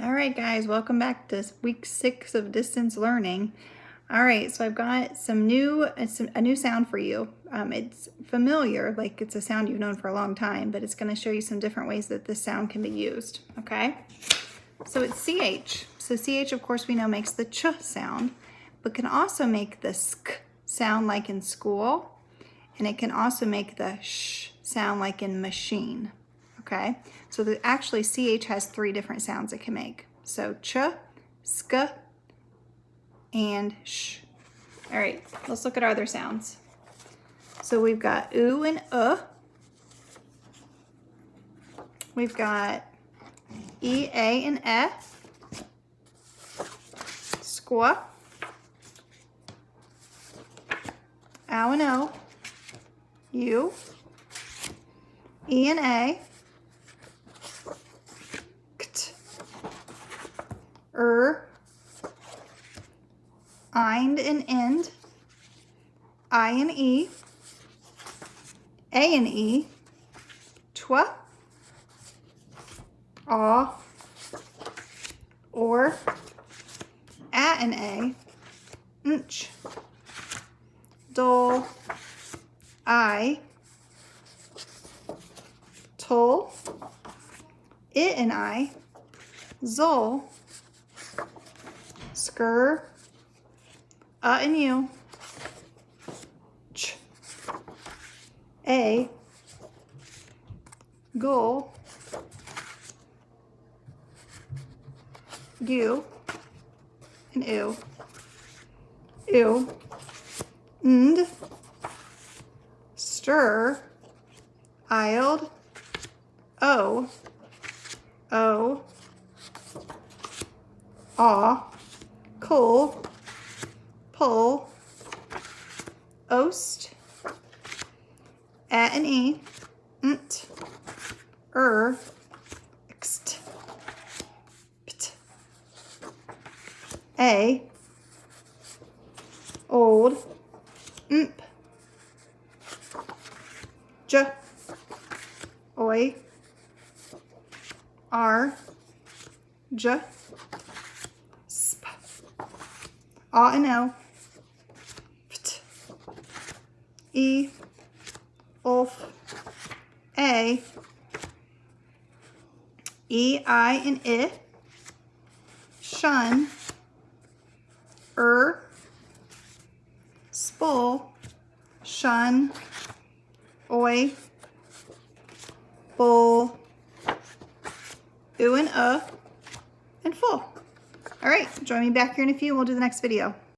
All right, guys, welcome back to week 6 of distance learning. All right, so I've got a new sound for you. It's familiar, like it's a sound you've known for a long time, but it's going to show you some different ways that this sound can be used, okay? So it's CH. So CH, of course, we know makes the ch sound, but can also make the sk sound like in school, and it can also make the sh sound like in machine. Okay, so actually CH has 3 different sounds it can make. So ch, sk, and sh. All right, let's look at our other sounds. So we've got oo and We've got e, a, and squa, ow and o, u, e and a, eind and end, I and e, a and e, twa, aw, or, a and a, nch, dol, I, tol, it and I, zol, skr, and you, ch, a, gul, you, and ew, and, stir, ild, o, aw, cool, pull, ost, at and e, nt, xt, pt, a, old, mp, j, oi, r, j, sp, a and o, pt, e, ulf, a, e, I, and I, shun, spul, shun, oi, bull, oo and full. All right, join me back here in a few and we'll do the next video.